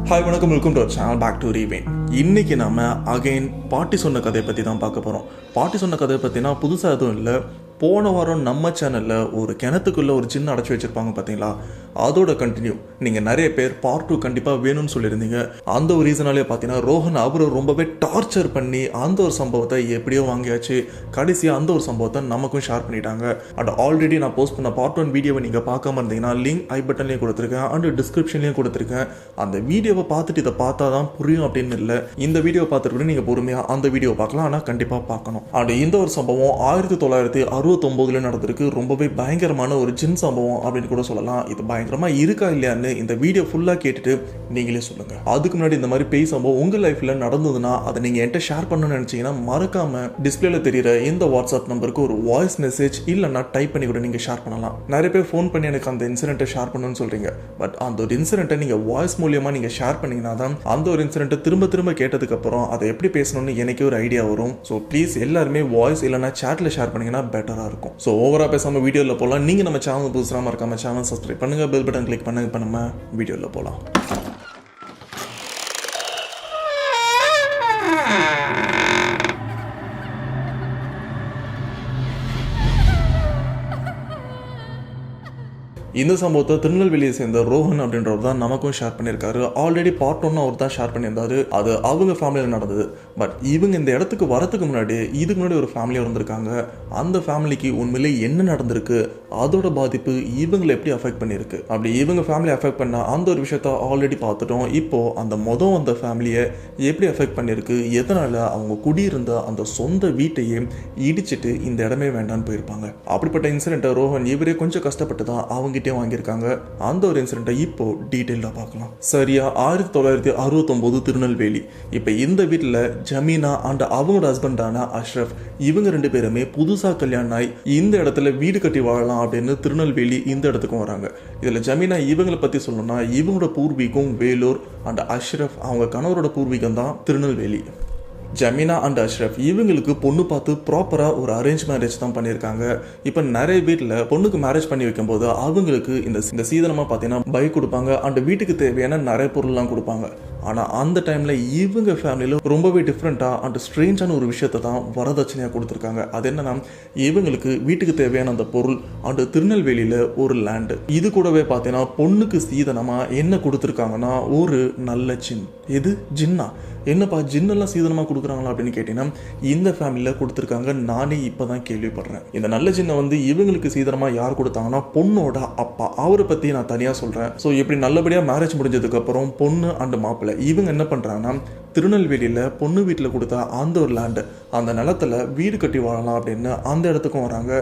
Hi வணக்கம், welcome to our channel back to ரீவேன். இன்றைக்கி நம்ம அகைன் பாட்டி சொன்ன கதையை பற்றி தான் பார்க்க போகிறோம். பாட்டி சொன்ன கதையை பற்றினா புதுசாக எதுவும் இல்லை. போன வாரம் நம்ம சேனலில் ஒரு கிணத்துக்குள்ளே ஒரு சின்ன அடைச்சி வச்சுருப்பாங்க பார்த்தீங்களா, அதோட கண்டினியூ. நீங்கள் நிறைய பேர் பார்ட் 2 கண்டிப்பாக வேணும்னு சொல்லியிருந்தீங்க. அந்த ஒரு ரீசனாலே பார்த்தீங்கன்னா ரோஹன் அவரை ரொம்பவே டார்ச்சர் பண்ணி அந்த ஒரு சம்பவத்தை எப்படியோ வாங்கியாச்சு. கடைசியாக அந்த ஒரு சம்பவத்தை நமக்கும் ஷேர் பண்ணிட்டாங்க. அண்ட் ஆல்ரெடி நான் போஸ்ட் பண்ண பார்ட் 1 வீடியோவை நீங்கள் பார்க்காம இருந்தீங்கன்னா லிங்க் ஐ பட்டன்லேயும் கொடுத்துருக்கேன் அண்ட் டிஸ்கிரிப்ஷன்லேயும் கொடுத்துருக்கேன். அந்த வீடியோவை பார்த்துட்டு இதை பார்த்தா தான் புரியும் அப்படின்னு இல்லை. இந்த வீடியோ பார்த்துட்டு கூட நீங்கள் பொறுமையாக அந்த வீடியோ பார்க்கலாம், ஆனால் கண்டிப்பாக பார்க்கணும். அண்ட் இந்த ஒரு சம்பவம் 1969 நடந்திருக்கு. ரொம்பவே பயங்கரமான ஒரு ஜின் சம்பவம் அப்படின்னு கூட சொல்லலாம். இது பயங்கரமா இருக்கா இல்லையான்னு இந்த வீடியோ ஃபுல்லா கேட்டுட்டு நீங்களே சொல்லுங்க. அதுக்கு முன்னாடி இந்த மாதிரி பேய் சம்பவம் உங்க லைஃப்ல நடந்ததுன்னா அதை நீங்க என்கிட்ட ஷேர் பண்ணணும்னு நினைச்சீங்கன்னா மறக்காம டிஸ்பிளேல தெரியுற இந்த வாட்ஸ்அப் நம்பருக்கு ஒரு வாய்ஸ் மெசேஜ் இல்லைன்னா டைப் பண்ணி கூட நீங்க ஷேர் பண்ணலாம். நிறைய பேர் ஃபோன் பண்ணி எனக்கு அந்த இன்சிடென்ட்டை ஷேர் பண்ணணும்னு சொல்றீங்க. பட் அந்த ஒரு இன்சிடென்ட்டை நீங்க வாய்ஸ் மூலியமா நீங்க ஷேர் பண்ணீங்கன்னா தான் அந்த ஒரு இன்சிடென்ட்டை திரும்ப திரும்ப கேட்டதுக்கு அப்புறம் அதை எப்படி பேசணும்னு எனக்கே ஒரு ஐடியா வரும். ஸோ ப்ளீஸ் எல்லாருமே வாய்ஸ் இல்லைன்னா சேட்ல ஷேர் பண்ணீங்கன்னா பெட்டரா இருக்கும். ஸோ ஓவரா பேசாம வீடியோவில் போகலாம். நீங்கள் நம்ம சேனல் புதுசாக மறக்காம சேனல் சப்ஸ்கிரைப் பண்ணுங்கள், பெல் பட்டன் கிளிக் பண்ணுங்க. இப்போ நம்ம வீடியோவில் போகலாம். இந்த சம்பவத்தை திருநெல்வேலியை சேர்ந்த ரோஹன் அப்படின்றவர் தான் நமக்கும் ஷேர் பண்ணியிருக்காரு. ஆல்ரெடி பார்ட் 1 அவர் தான் ஷேர் பண்ணியிருந்தாரு. அது அவங்க ஃபேமிலியில் நடந்தது. பட் இவங்க இந்த இடத்துக்கு வரதுக்கு முன்னாடி இதுக்கு முன்னாடி ஒரு ஃபேமிலியாக இருந்திருக்காங்க. அந்த ஃபேமிலிக்கு உண்மையிலே என்ன நடந்திருக்கு, அதோட பாதிப்பு இவங்களை எப்படி அஃபெக்ட் பண்ணியிருக்கு, அப்படி இவங்க ஃபேமிலி அஃபெக்ட் பண்ண அந்த ஒரு விஷயத்த ஆல்ரெடி பார்த்துட்டோம். இப்போது அந்த அந்த ஃபேமிலியை எப்படி அஃபெக்ட் பண்ணியிருக்கு, எதனால் அவங்க குடியிருந்த அந்த சொந்த வீட்டையே இடிச்சிட்டு இந்த இடமே வேண்டான்னு போயிருப்பாங்க. அப்படிப்பட்ட இன்சிடென்ட்டை ரோஹன் இவரே கொஞ்சம் கஷ்டப்பட்டு தான் அவங்க வாங்கியிருக்காங்க. அந்த ஒரு இன்சிடென்ட்டை இப்போ டீடைலா பார்க்கலாம். சரியா 1969 திருநெல்வேலி. இப்போ இந்த வீட்டில் ஜமீனா அண்ட் அவங்களோட ஹஸ்பண்டான அஷ்ரஃப் இவங்க 2 பேருமே புதுசா கல்யாணம் ஆகி இந்த இடத்துல வீடு கட்டி வாழலாம் அப்படின்னு திருநெல்வேலி இந்த இடத்துக்கும் வராங்க. இதுல ஜமீனா இவங்களை பத்தி சொல்லணும்னா இவங்களோட பூர்வீகம் வேலூர் அண்ட் அஷ்ரஃப் அவங்க கணவரோட பூர்வீகம் தான் திருநெல்வேலி. ஜமீனா அண்ட் அஷ்ரஃப் இவங்களுக்கு பொண்ணு பார்த்து ப்ராப்பராக ஒரு அரேஞ்ச் மேரேஜ் தான் பண்ணியிருக்காங்க. இப்போ நிறைய வீட்டில் பொண்ணுக்கு மேரேஜ் பண்ணி வைக்கும்போது அவங்களுக்கு இந்த சீதனமாக பார்த்தீங்கன்னா பைக் கொடுப்பாங்க அண்ட் வீட்டுக்கு தேவையான நிறைய பொருள்லாம் கொடுப்பாங்க. ஆனால் அந்த டைமில் இவங்க ஃபேமிலியில் ரொம்பவே டிஃப்ரெண்ட்டாக அண்ட் ஸ்ட்ரேஞ்சான ஒரு விஷயத்தை தான் வரதட்சணையாக கொடுத்துருக்காங்க. அது என்னன்னா இவங்களுக்கு வீட்டுக்கு தேவையான அந்த பொருள் அண்டு திருநெல்வேலியில் ஒரு லேண்டு. இது கூடவே பார்த்தீங்கன்னா பொண்ணுக்கு சீதனமாக என்ன கொடுத்துருக்காங்கன்னா ஒரு நல்ல ஜின். எது ஜின்னா? என்னப்பா ஜின்னெல்லாம் சீதனமாக கொடுக்குறாங்களா அப்படின்னு கேட்டீங்கன்னா இந்த ஃபேமிலியில் கொடுத்துருக்காங்க. நானே இப்போ தான் கேள்விப்படுறேன். இந்த நல்ல ஜின்னை இவங்களுக்கு சீதனமாக யார் கொடுத்தாங்கன்னா பொண்ணோட அப்பா. அவரை பற்றி நான் தனியாக சொல்கிறேன். ஸோ இப்படி நல்லபடியாக மேரேஜ் முடிஞ்சதுக்கப்புறம் பொண்ணு அண்டு மாப்பிள்ளை இவங்க என்ன பண்ணுறாங்கன்னா திருநெல்வேலியில் பொண்ணு வீட்டில் கொடுத்தா அந்த ஒரு லேண்டு, அந்த நிலத்தில் வீடு கட்டி வாழலாம் அப்படின்னு அந்த இடத்துக்கும் வராங்க.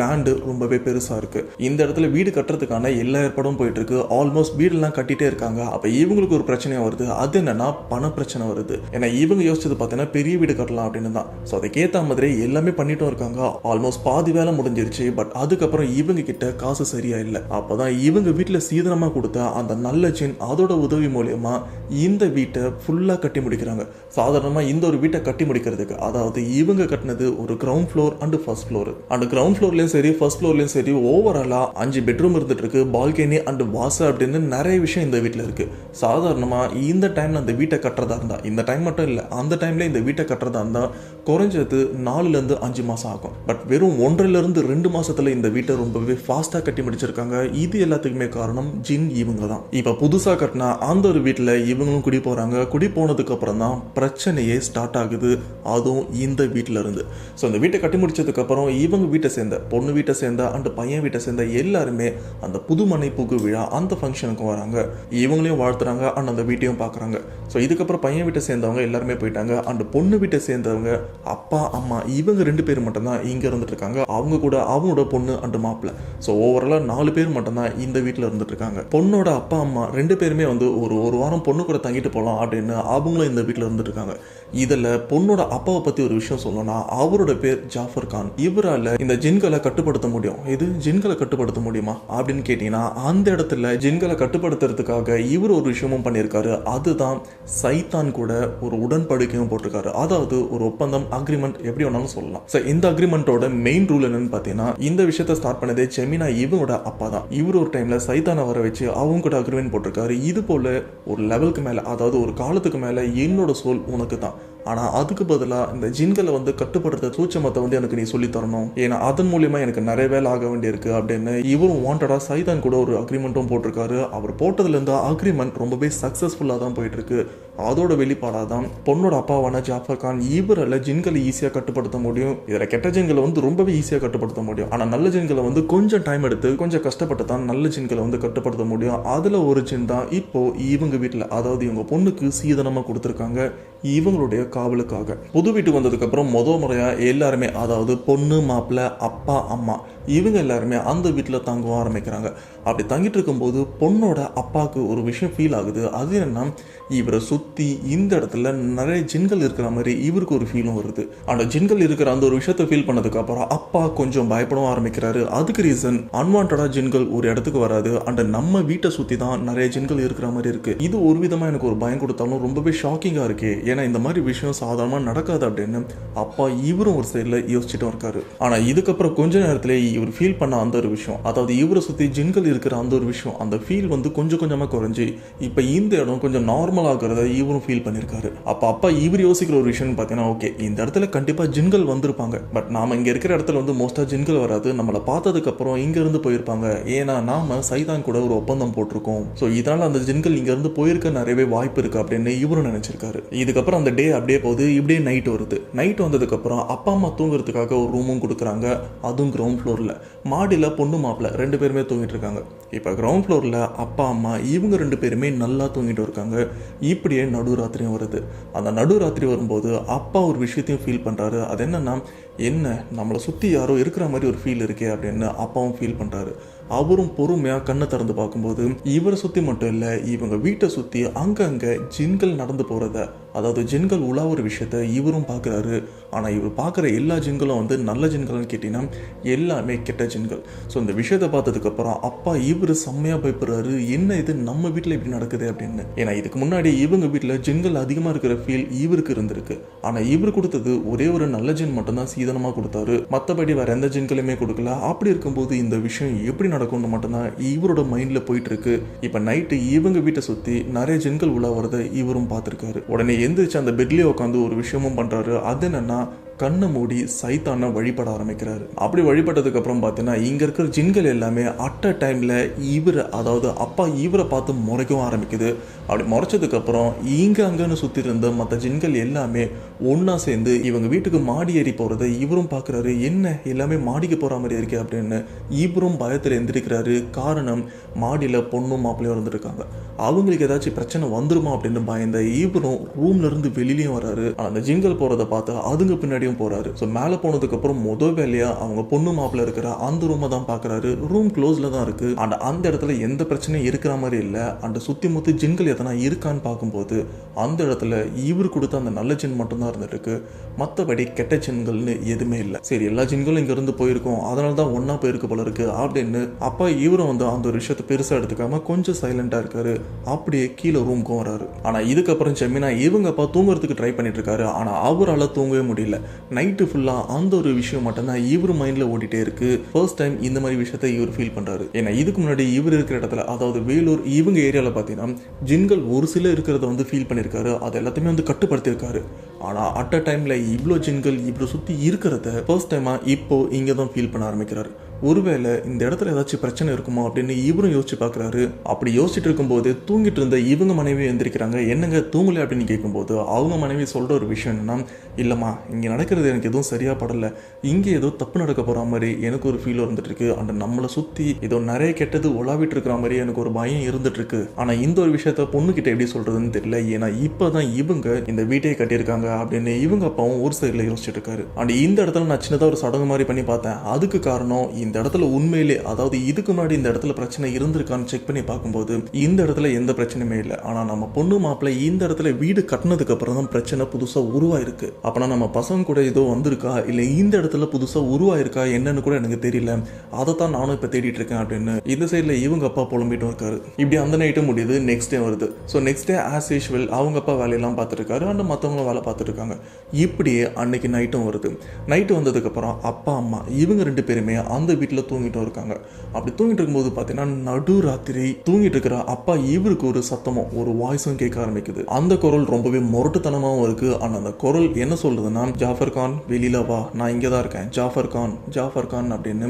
லேண்டு ரொம்பவே பெருசாக இருக்குது. இந்த இடத்துல வீடு கட்டுறதுக்கான எல்லா ஏற்பாடும் போயிட்டு இருக்கு. ஆல்மோஸ்ட் வீடெல்லாம் கட்டிகிட்டே இருக்காங்க. அப்போ இவங்களுக்கு ஒரு பிரச்சனையாக வருது. அது என்னன்னா பண பிரச்சனை வருது. ஏன்னா இவங்க யோசிச்சது பார்த்தீங்கன்னா பெரிய வீடு கட்டலாம் அப்படின்னு தான். ஸோ அதுக்கேற்ற மாதிரி எல்லாமே பண்ணிட்டும் இருக்காங்க. ஆல்மோஸ்ட் பாதி வேலை முடிஞ்சிருச்சு. பட் அதுக்கப்புறம் இவங்க கிட்ட காசு சரியா இல்லை. அப்போதான் இவங்க வீட்டில் சீதனமாக கொடுத்த அந்த நல்ல ஜின் அதோட உதவி மூலயமா இந்த வீட்டை ஃபுல்லாக கட்டி முடிக்கிறாங்க. சாதாரணமாக இந்த ஒரு வீட்டை கட்டி முடிக்கிறதுக்கு, அதாவது இவங்க கட்டினது ஒரு ground floor and first floor. And ground ஃப்ளோர்லையும் சரி ஃபர்ஸ்ட் ஃப்ளோர்லையும் சரி ஓவராலா 5 பெட்ரூம் இருந்துட்டு இருக்கு. பால்கனி அண்ட் வாசல் அப்படின்னு நிறைய விஷயம் இந்த வீட்டில் இருக்கு. சாதாரணமாக இந்த டைம்ல அந்த வீட்டை கட்டுறதா இருந்தா, இந்த டைம் மட்டும் இல்லை, அந்த டைம்ல இந்த வீட்டை கட்டுறதா இருந்தா குறைஞ்சது 4 to 5 மாசம் ஆகும். பட் வெறும் 1 to 2 மாசத்துல இந்த வீட்டை ரொம்பவே ஃபாஸ்டா கட்டி முடிச்சிருக்காங்க. இது எல்லாத்துக்குமே காரணம் ஜின் இவங்க தான். இப்ப புதுசா கட்டினா அந்த ஒரு வீட்டில் இவங்களும் குடி போறாங்க. குடி போனதுக்கு அப்புறம் தான் பிரச்சனையே ஸ்டார்ட் ஆகுது. அதுவும் இந்த வீட்டில இருந்து. ஸோ இந்த வீட்டை கட்டி முடிச்சதுக்கு அப்புறம் இவங்க வீட்டை சேர்ந்த பொண்ணு வீட்டை சேர்ந்த அண்ட் பையன் வீட்டை சேர்ந்த எல்லாருமே அந்த புதுமனை புகு விழா அந்த ஃபங்க்ஷனுக்கு வராங்க. இவங்களையும் வாழ்த்துறாங்க அண்ட் அந்த வீட்டையும் பார்க்குறாங்க. ஸோ இதுக்கப்புறம் பையன் வீட்டை சேர்ந்தவங்க எல்லாருமே போயிட்டாங்க. அண்ட் பொண்ணு வீட்டை சேர்ந்தவங்க அப்பா அம்மா இவங்க 2 பேர் மட்டும்தான் இங்கே இருந்துட்டு இருக்காங்க. அவங்க கூட அவங்களோட பொண்ணு அண்ட் மாப்பிள்ளை. ஸோ ஓவராலாக 4 பேர் மட்டும்தான் இந்த வீட்டில் இருந்துட்டு இருக்காங்க. பொண்ணோட அப்பா அம்மா 2 பேருமே ஒரு வாரம் பொண்ணு கூட தங்கிட்டு போகலாம் அப்படின்னு அவங்களும் இந்த இந்த வீட்டில் இருந்துட்டு இருக்காங்க. இதில் பொண்ணோட அப்பாவை பற்றி ஒரு விஷயம் சொல்லணும்னா அவரோட பேர் ஜாஃபர் கான். இவரால் இந்த ஜின்களை கட்டுப்படுத்த முடியும். இது ஜின்களை கட்டுப்படுத்த முடியுமா அப்படின்னு கேட்டீங்கன்னா அந்த இடத்துல ஜின்களை கட்டுப்படுத்துறதுக்காக இவர் ஒரு விஷயமும் பண்ணியிருக்காரு. அதுதான் சைத்தான் கூட ஒரு உடன்படிக்கையும் போட்டிருக்காரு. அதாவது ஒரு ஒப்பந்தம், அக்ரிமெண்ட் எப்படி வேணாலும் சொல்லலாம். இந்த அக்ரிமெண்டோட மெயின் ரூல் என்னன்னு பார்த்தீங்கன்னா இந்த விஷயத்தை ஸ்டார்ட் பண்ணதே ஜெமினா இவனோட அப்பா தான். இவர் ஒரு டைம்ல சைத்தானை வர வச்சு அவங்க கூட அக்ரிமெண்ட் போட்டிருக்காரு. இது போல ஒரு லெவலுக்கு மேல, அதாவது ஒரு காலத்துக்கு மேல என்னோட சோல் உனக்கு தான், ஆனா அதுக்கு பதிலாக இந்த ஜின்களை கட்டுப்படுத்த சூட்சமத்தை எனக்கு நீ சொல்லி தரணும், ஏன்னா அதன் மூலியமா எனக்கு நிறைய வேலை ஆக வேண்டியிருக்கு அப்படின்னு இவரும் வாண்டடா சைதான் கூட ஒரு அக்ரிமெண்ட்டும் போட்டிருக்காரு. அவர் போட்டதுல இருந்து அக்ரிமெண்ட் ரொம்பவே சக்சஸ்ஃபுல்லா தான் போயிட்டு இருக்கு. அதோட வெளிப்பாடாதான் பொண்ணோட அப்பாவான ஜாஃபர் கான் இவரால் ஜின்களை ஈஸியா கட்டுப்படுத்த முடியும். இதுல கெட்ட ஜின்களை ரொம்பவே ஈஸியா கட்டுப்படுத்த முடியும். ஆனா நல்ல ஜின்களை கொஞ்சம் டைம் எடுத்து கொஞ்சம் கஷ்டப்பட்டு தான் நல்ல ஜின்களை கட்டுப்படுத்த முடியும். அதுல ஒரு ஜின் தான் இப்போ இவங்க வீட்டுல, அதாவது இவங்க பொண்ணுக்கு சீதனமா கொடுத்துருக்காங்க இவங்களுடைய காவலுக்காக. புது வீட்டுக்கு வந்ததுக்கு அப்புறம் முறையா எல்லாருமே, அதாவது பொண்ணு, மாப்பிள்ளை, அப்பா, அம்மா, இவங்க எல்லாருமே அந்த வீட்டில் தங்க ஆரம்பிக்கிறாங்க. அப்படி தங்கிட்டு இருக்கும்போது பொண்ணோட அப்பாவுக்கு ஒரு விஷயம் ஃபீல் ஆகுது. அது என்னன்னா இவரை சுற்றி இந்த இடத்துல நிறைய ஜின்கள் இருக்கிற மாதிரி இவருக்கு ஒரு ஃபீலும் வருது. அந்த ஜின்கள் இருக்கிற அந்த ஒரு விஷயத்தை ஃபீல் பண்ணதுக்கு அப்புறம் அப்பா கொஞ்சம் பயப்படவும் ஆரம்பிக்கிறாரு. அதுக்கு ரீசன் அன்வான்டா ஜின்கள் ஒரு இடத்துக்கு வராது, அண்ட் நம்ம வீட்டை சுற்றி தான் நிறைய ஜின்கள் இருக்கிற மாதிரி இருக்கு. இது ஒரு விதமாக எனக்கு ஒரு பயம் கொடுத்தாலும் ரொம்பவே ஷாக்கிங்காக இருக்கு. ஏன்னா இந்த மாதிரி விஷயம் சாதாரணமாக நடக்காது அப்படின்னு அப்பா இவரும் ஒரு சைடில் யோசிச்சுட்டும் இருக்காரு. ஆனால் இதுக்கப்புறம் கொஞ்ச நேரத்தில் இவர் ஃபீல் பண்ண அந்த ஒரு விஷயம், அதாவது இவரை சுற்றி ஜின்கள் இருக்கிற அந்த ஒரு விஷயம், அந்த ஃபீல் கொஞ்சம் கொஞ்சமாக குறைஞ்சி இப்போ இந்த இடம் கொஞ்சம் நார்மல் ஆகிறத இவரும் ஃபீல் பண்ணியிருக்காரு. அப்பா இவர் யோசிக்கிற ஒரு விஷயம்னு பார்த்தீங்கன்னா, ஓகே இந்த இடத்துல கண்டிப்பாக ஜின்கள் வந்திருப்பாங்க, பட் நாம இங்கே இருக்கிற இடத்துல மோஸ்ட்டாக ஜின்கள் வராது, நம்மளை பார்த்ததுக்கு அப்புறம் இங்கேருந்து போயிருப்பாங்க, ஏன்னா நாம சைதான் கூட ஒரு ஒப்பந்தம் போட்டிருக்கோம், ஸோ இதனால அந்த ஜின்கள் இங்கேருந்து போயிருக்க நிறையவே வாய்ப்பு இருக்கு அப்படின்னு இவரும் நினைச்சிருக்காரு. இதுக்கப்புறம் அந்த டே அப்படியே போகுது. இப்படியே நைட் வருது. நைட் வந்ததுக்கப்புறம் அப்பா அம்மா தூங்குறதுக்காக ஒரு ரூமும் கொடுக்குறாங்க. அதுவும் கிரவுண்ட் ஃப்ளோரில். மாடியில் பொண்ணு மாப்பிள்ள 2 பேருமே தூங்கிட்டு இருக்காங்க. இப்போ கிரவுண்ட் ஃப்ளோரில் அப்பா அம்மா இவங்க 2 பேருமே நல்லா தூங்கிட்டு இருக்காங்க. இப்படியே நடுராத்திரியும் வருது. அந்த நடுராத்திரி வரும்போது அப்பா ஒரு விஷயத்தையும் ஃபீல் பண்ணுறாரு. அது என்னன்னா, என்ன நம்மளை சுற்றி யாரோ இருக்கிற மாதிரி ஒரு ஃபீல் இருக்கே அப்படின்னு அப்பாவும் ஃபீல் பண்ணுறாரு. அவரும் பொறுமையாக கண்ணை திறந்து பார்க்கும்போது இவரை சுற்றி மட்டும் இல்லை, இவங்க வீட்டை சுற்றி அங்கங்கே ஜின்கள் நடந்து போகிறத, அதாவது ஜின்கள் உலாவுற விஷயத்த இவரும் பார்க்குறாரு. ஆனால் இவர் பார்க்குற எல்லா ஜின்களும் நல்ல ஜின்கள்னு கேட்டிங்கன்னா எல்லாமே கெட்ட ஜின்கள். ஸோ இந்த விஷயத்தை பார்த்ததுக்கப்புறம் அப்பா இவர் செம்மையாக பயப்படுறாரு. என்ன இது நம்ம வீட்டில் இப்படி நடக்குது அப்படின்னு. ஏன்னா இதுக்கு முன்னாடி இவங்க வீட்டில் ஜின்கள் அதிகமாக இருக்கிற ஃபீல் இவருக்கு இருந்திருக்கு. ஆனால் இவர் கொடுத்தது ஒரே ஒரு நல்ல ஜின் மட்டும்தான் சீதனமாக கொடுத்தாரு, மற்றபடி வேற எந்த ஜின்களுமே கொடுக்கல. அப்படி இருக்கும்போது இந்த விஷயம் எப்படி நடக்கும்னு மட்டும்தான் இவரோட மைண்டில் போயிட்டு இருக்கு. இப்போ நைட்டு இவங்க வீட்டை சுற்றி நிறைய ஜின்கள் உலா வரதை இவரும் பார்த்துருக்காரு. உடனே எந்திரிச்சு அந்த பெட்லேயே உட்காந்து ஒரு விஷயமும் பண்ணுறாரு. அது என்னன்னா, கண்ணை மூடி சைத்தானை வழிபட ஆரம்பிக்கிறாரு. அப்படி வழிபட்டதுக்கு அப்புறம் பார்த்தீங்கன்னா இங்க இருக்கிற ஜின்கள் எல்லாமே அட் அ டைம்ல இவரை, அதாவது அப்பா இவரை பார்த்து முறைக்கவும் ஆரம்பிக்குது. அப்படி முறைச்சதுக்கு அப்புறம் இங்க அங்கன்னு சுத்தி இருந்த மற்ற ஜின்கள் எல்லாமே ஒன்னா சேர்ந்து இவங்க வீட்டுக்கு மாடி ஏறி போறதை இவரும் பார்க்குறாரு. என்ன எல்லாமே மாடிக்கு போற மாதிரி இருக்கே அப்படின்னு இவரும் பயத்தில் எந்திரிக்கிறாரு. காரணம், மாடியில் பொண்ணும் மாப்பிள்ளையும் இருந்துருக்காங்க, அவங்களுக்கு ஏதாச்சும் பிரச்சனை வந்துருமா அப்படின்னு பயந்த இவரும் ரூம்ல இருந்து வெளியிலையும் வராரு. அந்த ஜின்கள் போறதை பார்த்து அதுங்க பின்னாடி போறாரு. ஸோ மேலே போனதுக்கு அப்புறம் முதல் வேலையா அவங்க பொண்ணு மாப்பிள்ள இருக்கிற அந்த ரூமை தான் பார்க்குறாரு. ரூம் க்ளோஸ்ல தான் இருக்கு. அண்ட் அந்த இடத்துல எந்த பிரச்சனையும் இருக்கிற மாதிரி இல்லை. அண்ட் சுத்தி முத்தி ஜின்கள் எதனா இருக்கான்னு பார்க்கும்போது அந்த இடத்துல இவர் கொடுத்த அந்த நல்ல ஜின் மட்டும்தான் இருந்துருக்கு, மற்றபடி கெட்ட ஜின்கள்னு எதுவுமே இல்லை. சரி, எல்லா ஜின்களும் இங்க இருந்து போயிருக்கும், அதனால தான் ஒன்னா போயிருக்கு போல இருக்கு அப்படின்னு அப்பா இவரும் அந்த ஒரு விஷயத்தை பெருசா எடுத்துக்காம கொஞ்சம் சைலண்டா இருக்காரு. அப்படியே கீழே ரூமுக்கும் வராரு. ஆனா இதுக்கப்புறம் ஜெமினா இவங்க அப்பா தூங்குறதுக்கு ட்ரை பண்ணிட்டு இருக்காரு. ஆனா அவரால் தூங்கவே முடியல. நைட்டு ஃபுல்லாக அந்த ஒரு விஷயம் மட்டும்தான் இவர் மைண்டில் ஓடிட்டே இருக்கு. ஃபர்ஸ்ட் டைம் இந்த மாதிரி விஷயத்தை இவர் ஃபீல் பண்ணுறாரு. ஏன்னா இதுக்கு முன்னாடி இவர் இருக்கிற இடத்துல, அதாவது வேலூர் இவங்க ஏரியாவில் பார்த்தீங்கன்னா ஜின்கள் ஒரு சில இருக்கிறத ஃபீல் பண்ணியிருக்காரு. அது எல்லாத்தையுமே கட்டுப்படுத்தியிருக்காரு. ஆனால் அட் அ டைமில் இவ்வளோ ஜின்கள் இவ்வளோ சுற்றி இருக்கிறத ஃபர்ஸ்ட் டைமாக இப்போ இங்கே தான் ஃபீல் பண்ண ஆரம்பிக்கிறாரு. ஒருவேளை இந்த இடத்துல ஏதாச்சும் பிரச்சனை இருக்குமா அப்படின்னு இவரும் யோசிச்சு பார்க்குறாரு. அப்படி யோசிச்சுட்டு இருக்கும்போது தூங்கிட்டு இருந்த இவங்க மனைவி எந்திரிக்கிறாங்க. என்னங்க தூங்கலை அப்படின்னு கேட்கும்போது அவங்க மனைவி சொல்கிற ஒரு விஷயம் என்னன்னா, இல்லைம்மா இங்கே நடக்கிறது எனக்கு எதுவும் சரியாக படலை, இங்கே ஏதோ தப்பு நடக்க போகிற மாதிரி எனக்கு ஒரு ஃபீல் இருந்துட்டு இருக்கு. அந்த நம்மளை சுற்றி ஏதோ நிறைய கெட்டது உலாவிட்டு இருக்கிற மாதிரி எனக்கு ஒரு பயம் இருந்துட்டு இருக்கு. ஆனால் இந்த ஒரு விஷயத்த பொண்ணுக்கிட்ட எப்படி சொல்கிறதுன்னு தெரியல. ஏன்னா இப்போ தான் இவங்க இந்த வீட்டையை கட்டியிருக்காங்க அப்படின்னு இவங்க அப்பாவும் ஒரு சைடில் யோசிச்சுட்டு இருக்காரு. அண்ட் இந்த இடத்துல நான் சின்னதாக ஒரு சடங்கு மாதிரி பண்ணி பார்த்தேன். அதுக்கு காரணம் இந்த இடத்துல உண்மையிலே, அதாவது இதுக்கு முன்னாடி இந்த இடத்துல பிரச்சனை இருந்திருக்கான்னு செக் பண்ணி பார்க்கும்போது இந்த இடத்துல எந்த பிரச்சனையுமே இல்லை. ஆனா நம்ம பொண்ணு மாப்பிள்ளை இந்த இடத்துல வீடு கட்டினதுக்கு அப்புறம் தான் பிரச்சனை புதுசா உருவாயிருக்கு. அப்பனா நம்ம பசங்க கூட ஏதோ வந்திருக்கா, இல்ல இந்த இடத்துல புதுசா உருவாயிருக்கா என்னன்னு கூட எனக்கு தெரியல, அதைத்தான் நானும் இப்ப தேடிட்டு இருக்கேன் அப்படின்னு இந்த சைட்ல இவங்க அப்பா புலம்பிட்டு இருக்காரு. இப்படி அந்த நைட்டும் முடியுது. நெக்ஸ்ட் டே வருது. So next day as usual அவங்க அப்பா வேலையெல்லாம் பார்த்துட்டு இருக்காரு, அண்ட் மற்றவங்களும் வேலை பார்த்துட்டு இருக்காங்க. இப்படியே அன்னைக்கு நைட்டும் வருது. நைட்டு வந்ததுக்கப்புறம் அப்பா அம்மா இவங்க 2 பேருமே அந்த வீட்டில் தூங்கிட்டும் இருக்காங்க. அப்படி தூங்கிட்டு இருக்கும்போது பார்த்தீங்கன்னா நடு ராத்திரி தூங்கிட்டு இருக்கிற அப்பா இவருக்கு ஒரு சத்தமும் ஒரு வாய்ஸும் கேட்க ஆரம்பிக்குது. அந்த குரல் ரொம்பவே முரட்டுத்தனமாகவும் இருக்கு. ஆனால் அந்த குரல் என்ன சொல்றதுன்னா, ஜாஃபர் கான் வெளியில வா, நான் இங்கே தான் இருக்கேன், ஜாஃபர் கான் ஜாஃபர் கான் அப்படின்னு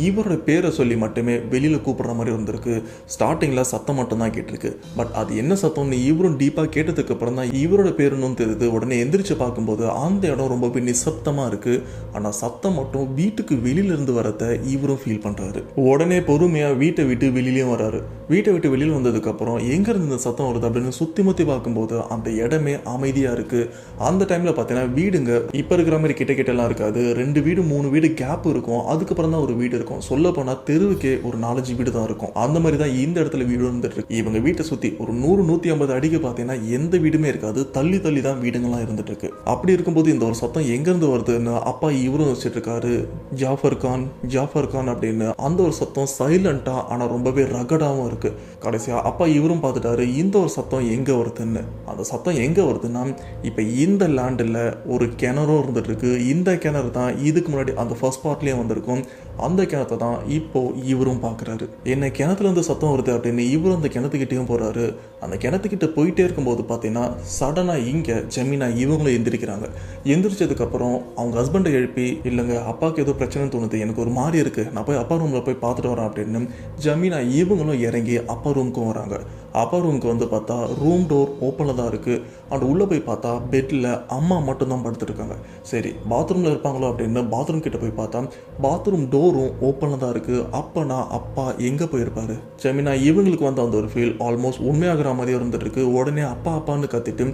இவரோட பேரை சொல்லி மட்டுமே வெளியில கூப்பிடுற மாதிரி வந்திருக்கு. ஸ்டார்டிங்ல சத்தம் மட்டும் தான் கேட்டிருக்கு. பட் அது என்ன சத்தம்னு இவரும் டீப்பா கேட்டதுக்கு அப்புறம் தான் இவரோட பேருன்னு தெரியுது. உடனே எந்திரிச்சு பார்க்கும்போது அந்த இடம் ரொம்பவே நிசப்தமா இருக்கு. ஆனா சத்தம் மட்டும் வீட்டுக்கு வெளியில இருந்து வரத இவரும் ஃபீல் பண்றாரு. உடனே பொறுமையா வீட்டை விட்டு வெளியிலயும் வராரு. வீட்டை விட்டு வெளியில் வந்ததுக்கு அப்புறம் எங்க இருந்து இந்த சத்தம் வருது அப்படின்னு சுத்தி முத்தி பார்க்கும்போது அந்த இடமே அமைதியா இருக்கு. அந்த டைம்ல பார்த்தீங்கன்னா வீடுங்க இப்ப இருக்கிற மாதிரி கிட்ட கிட்ட எல்லாம் இருக்காது. 2 வீடு 3 வீடு கேப் இருக்கும். அதுக்கப்புறம் தான் ஒரு வீடு இருக்கும். சொல்ல போனா தெருவுக்கே ஒரு 4-5 வீடு தான் இருக்கும். அந்த மாதிரி தான் இந்த இடத்துல வீடு இருந்துட்டு இருக்கு. இவங்க வீட்டை சுத்தி ஒரு 100-150 அடிக்கு பார்த்தீங்கன்னா எந்த வீடுமே இருக்காது. தள்ளி தள்ளி தான் வீடுங்கள்லாம் இருந்துட்டு இருக்கு. அப்படி இருக்கும்போது இந்த ஒரு சத்தம் எங்க இருந்து வருதுன்னு அப்பா இவரும் வச்சுட்டு இருக்காரு. ஜாஃபர் கான் ஜாஃபர் கான் அப்படின்னு அந்த ஒரு சத்தம் சைலண்டா ஆனா ரொம்பவே ரகடாவும் இருக்கு. கடைசியா அப்பா இவரும் பார்த்துட்டாரு இந்த ஒரு சத்தம் எங்க வருதுன்னு. அந்த சத்தம் எங்க வருதுன்னா, இப்ப இந்த லேண்டில் ஒரு கிணறும் இருந்துட்டு இருக்கு. இந்த கிணறு தான் இதுக்கு முன்னாடி அந்த ஃபர்ஸ்ட் பார்ட்லயே வந்திருக்கும். அந்த கிணத்தை தான் இப்போ இவரும் பார்க்குறாரு. என்ன கிணத்துல இருந்து சத்தம் வருது அப்படின்னு இவரும் அந்த கிணத்துக்கிட்டையும் போறாரு. அந்த கிணத்துக்கிட்ட போயிட்டே இருக்கும்போது பார்த்தீங்கன்னா சடனா இங்க ஜமீனா இவங்களும் எந்திரிக்கிறாங்க. எந்திரிச்சதுக்கு அப்புறம் அவங்க ஹஸ்பண்டை எழுப்பி, இல்லைங்க அப்பாவுக்கு ஏதோ பிரச்சனைன்னு தோணுது, எனக்கு ஒரு மாதிரி இருக்கு, நான் போய் அப்பா ரூம்ல போய் பார்த்துட்டு வரேன் அப்படின்னு ஜமீனா இவங்களும் இறங்கி அப்பா ரூமுக்கும் வராங்க. அப்பா ரூமுக்கு வந்து பார்த்தா ரூம் டோர் ஓப்பனில் தான் இருக்கு. அண்ட் உள்ள போய் பார்த்தா பெட்ல அம்மா மட்டும்தான் படுத்துட்டு இருக்காங்க. சரி பாத்ரூம்ல இருப்பாங்களோ அப்படின்னு பாத்ரூம் கிட்ட போய் பார்த்தா பாத்ரூம் டோரும் ஓப்பனில் தான் இருக்கு. அப்பனா அப்பா எங்க போயிருப்பாரு? ஜமீனா இவங்களுக்கு வந்து அந்த ஒரு ஃபீல் ஆல்மோஸ்ட் உண்மையாகிற மாதிரி இருந்துட்டு இருக்கு. உடனே அப்பா அப்பான்னு கத்திட்டு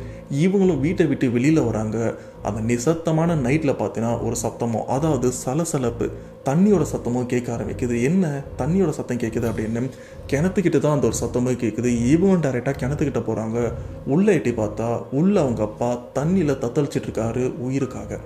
இவங்களும் வீட்டை விட்டு வெளியில வராங்க. அந்த நிசப்தமான நைட்ல பார்த்தீங்கன்னா ஒரு சத்தமோ, அதாவது சலசலப்பு தண்ணியோட சத்தமும் கேட்க ஆரம்பிக்குது. என்ன தண்ணியோட சத்தம் கேட்குது அப்படின்னு கிணத்துக்கிட்ட தான் அந்த ஒரு சத்தமும் கேட்குது. இவங்க டைரெக்டாக கிணத்துக்கிட்ட போகிறாங்க. உள்ளே எட்டி பார்த்தா உள்ள அவங்க அப்பா தண்ணியில் தத்தளிச்சிட்டு இருக்காரு உயிருக்காக.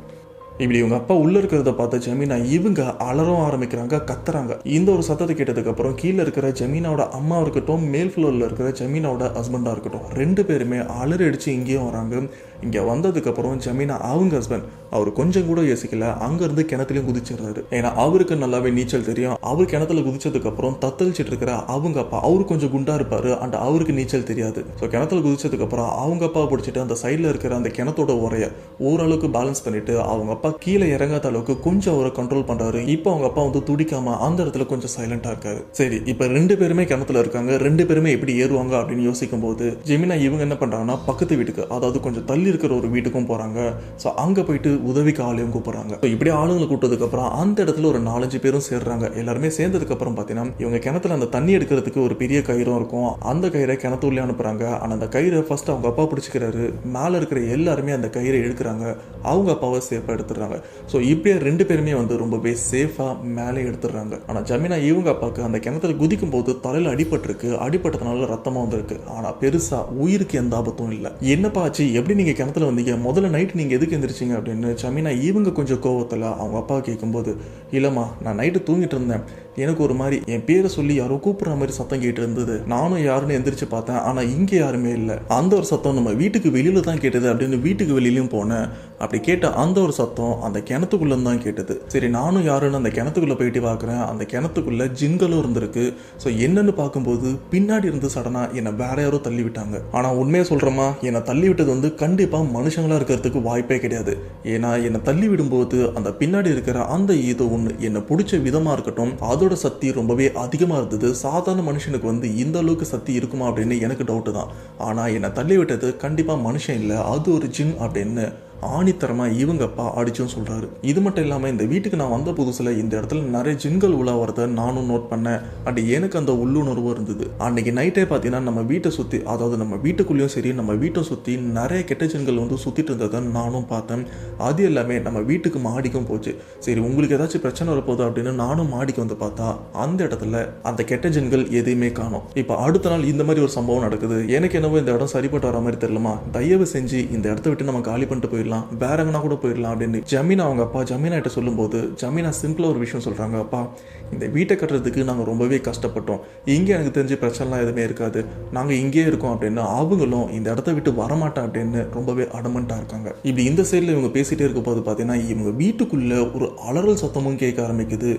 இப்படி இவங்க அப்பா உள்ள இருக்கிறத பார்த்த ஜமீனா இவங்க அலறவும் ஆரம்பிக்கிறாங்க, கத்துறாங்க. இந்த ஒரு சத்தத்தை கேட்டதுக்கு அப்புறம் கீழே இருக்கிற ஜமீனாவோட அம்மா இருக்கட்டும், மேல் ஃப்ளோர்ல இருக்கிற ஜமீனாவோட ஹஸ்பண்டா இருக்கட்டும், 2 பேருமே அலறி அடிச்சு இங்கேயும் வராங்க. இங்க வந்ததுக்கு அப்புறம் ஜமீனா அவங்க ஹஸ்பண்ட் அவர் கொஞ்சம் கூட யோசிக்கல, அங்க இருந்து கிணத்துலயும் குதிச்சிடுறாரு. ஏன்னா அவருக்கு நல்லாவே நீச்சல் தெரியும். அவர் கிணத்துல குதிச்சதுக்கு அப்புறம் தத்தளிச்சிட்டு இருக்கிற அவங்க அப்பா, அவரு கொஞ்சம் குண்டா இருப்பாரு அண்ட் அவருக்கு நீச்சல் தெரியாது. ஸோ கிணத்துல குதிச்சதுக்கு அப்புறம் அவங்க அப்பா பிடிச்சிட்டு அந்த சைட்ல இருக்கிற அந்த கிணத்தோட உரைய ஓரளவுக்கு பேலன்ஸ் பண்ணிட்டு அவங்க அப்பா கீழே இறங்காத அளவுக்கு கொஞ்சம் அவரை கண்ட்ரோல் பண்றாரு. இப்போ அவங்க அப்பா வந்து துடிக்காம அந்த இடத்துல கொஞ்சம் சைலண்டா இருக்காரு. சரி இப்ப 2 பேருமே கிணத்துல இருக்காங்க. 2 பேருமே எப்படி ஏறுவாங்க அப்படின்னு யோசிக்கும் போது ஜெமினா இவங்க என்ன பண்றாங்கன்னா பக்கத்து வீட்டுக்கு, அதாவது கொஞ்சம் தள்ளி இருக்கிற ஒரு வீட்டுக்கும் போறாங்க. ஸோ அங்க போயிட்டு உதவிக்கு ஆளையும் கூப்பிடுறாங்க. இப்படி ஆளுங்களை கூட்டதுக்கு அப்புறம் அந்த இடத்துல ஒரு 4-5 பேரும் சேர்றாங்க. எல்லாருமே சேர்ந்ததுக்கு அப்புறம் பாத்தீங்கன்னா இவங்க கிணத்துல அந்த தண்ணி எடுக்கிறதுக்கு ஒரு பெரிய கயிறும் இருக்கும். அந்த கயிறை கிணத்துள்ளே அனுப்புறாங்க. ஆனா அந்த கயிறை ஃபர்ஸ்ட் அவங்க அப்பா பிடிச்சிக்கிறாரு. மேல இருக்கிற எல்லாருமே அந்த கயிறை இழுக்கிறாங்க. அவங்க அப்பாவை சேஃபா எடுத்துடுறாங்க. ஸோ இப்படியே 2 பேருமே வந்து ரொம்பவே சேஃபா மேலே எடுத்துடுறாங்க. ஆனா ஜமீனா இவங்க அப்பாவுக்கு அந்த கிணத்துல குதிக்கும் போது தலையில அடிபட்டிருக்கு. அடிபட்டதுனால ரத்தமா வந்திருக்கு. ஆனா பெருசா உயிருக்கு எந்த ஆபத்தும் இல்லை. என்னப்பா ஆச்சு, எப்படி நீங்க கிணத்துல வந்தீங்க, முதல்ல நைட் நீங்க எதுக்கு எந்திரிச்சிங்க அப்படின்னு ஜமீனா இவங்க கொஞ்சம் கோவத்துல அவங்க அப்பா கேட்கும்போது, இல்லம்மா நான் நைட்டு தூங்கிட்டு இருந்தேன், எனக்கு ஒரு மாதிரி என் பேரை சொல்லி யாரோ கூப்பிடுற மாதிரி சத்தம் கேட்டு இருந்தது. நானும் யாருன்னு எந்திரிச்சு பார்த்தேன், ஆனா இங்கே யாருமே இல்லை. அந்த ஒரு சத்தம் நம்ம வீட்டுக்கு வெளியில தான் கேட்டது அப்படின்னு வீட்டுக்கு வெளியிலும் போனேன். அப்படி கேட்ட அந்த ஒரு சத்தம் அந்த கிணத்துக்குள்ள தான் கேட்டது. சரி நானும் யாருன்னு அந்த கிணத்துக்குள்ள போயிட்டு பார்க்குறேன். அந்த கிணத்துக்குள்ள ஜின்களும் இருந்திருக்கு. ஸோ என்னன்னு பார்க்கும்போது பின்னாடி இருந்து சடனா என்னை வேற யாரோ தள்ளி விட்டாங்க. ஆனா உண்மையை சொல்றமா, என்னை தள்ளி விட்டது வந்து கண்டிப்பா மனுஷங்களா இருக்கிறதுக்கு வாய்ப்பே கிடையாது. ஏன்னா என்னை தள்ளி விடும்போது அந்த பின்னாடி இருக்கிற அந்த ஏதோ ஒன்று என்னை பிடிச்ச விதமா இருக்கட்டும், அதோட சக்தி ரொம்பவே அதிகமா இருந்தது. சாதாரண மனுஷனுக்கு வந்து இந்த அளவுக்கு சக்தி இருக்குமா அப்படின்னு எனக்கு டவுட் தான். ஆனா என்னை தள்ளி விட்டது கண்டிப்பா மனுஷன் இல்லை, அது ஒரு ஜின் அப்படின்னு ஆணித்தரமா இவங்க அப்பா அடிச்சும் சொல்றாரு. இது மட்டும் இல்லாம இந்த வீட்டுக்கு நான் வந்த புதுசுல இந்த இடத்துல நிறைய ஜின்கள் உலா வரத நானும் நோட் பண்ணேன். அண்ட் எனக்கு அந்த உள்ளுணர்வு இருந்தது. அன்னைக்கு நைட்டே பார்த்தீங்கன்னா நம்ம வீட்டை சுற்றி, அதாவது நம்ம வீட்டுக்குள்ளேயும் சரி நம்ம வீட்டை சுற்றி நிறைய கெட்ட ஜின்கள் வந்து சுற்றிட்டு இருந்ததை நானும் பார்த்தேன். அது எல்லாமே நம்ம வீட்டுக்கு மாடிக்கும் போச்சு. சரி உங்களுக்கு ஏதாச்சும் பிரச்சனை வரப்போகுது அப்படின்னு நானும் மாடிக்கு வந்து பார்த்தா அந்த இடத்துல அந்த கெட்ட ஜின்கள் எதையுமே காணோம். இப்போ அடுத்த நாள் இந்த மாதிரி ஒரு சம்பவம் நடக்குது. எனக்கு என்னவோ இந்த இடம் சரிப்பட்டு வர மாதிரி தெரியலமா, தயவு செஞ்சு இந்த இடத்த விட்டு நம்ம காலி பண்ணிட்டு போயிடலாம், வேற எங்கன்னா கூட போயிடலாம் அப்படின்னு ஜமீனா அவங்க அப்பா ஜமீனா கிட்ட சொல்லும்போது ஜமீனா சிம்பிளா ஒரு விஷயம் சொல்றாங்க. அப்பா, இந்த வீட்டை கட்டுறதுக்கு நாங்கள் ரொம்பவே கஷ்டப்பட்டோம், இங்கே எனக்கு தெரிஞ்ச பிரச்சனைலாம் எதுவுமே இருக்காது, நாங்கள் இங்கே இருக்கோம் அப்படின்னு அவங்களும் இந்த இடத்த விட்டு வரமாட்டேன் அப்படின்னு ரொம்பவே அடமெண்ட்டாக இருக்காங்க. இப்படி இந்த சைடில் இவங்க பேசிகிட்டே இருக்க போது பார்த்தீங்கன்னா இவங்க வீட்டுக்குள்ளே ஒரு அலறல் சத்தமும் கேட்க ஆரம்பிக்குது.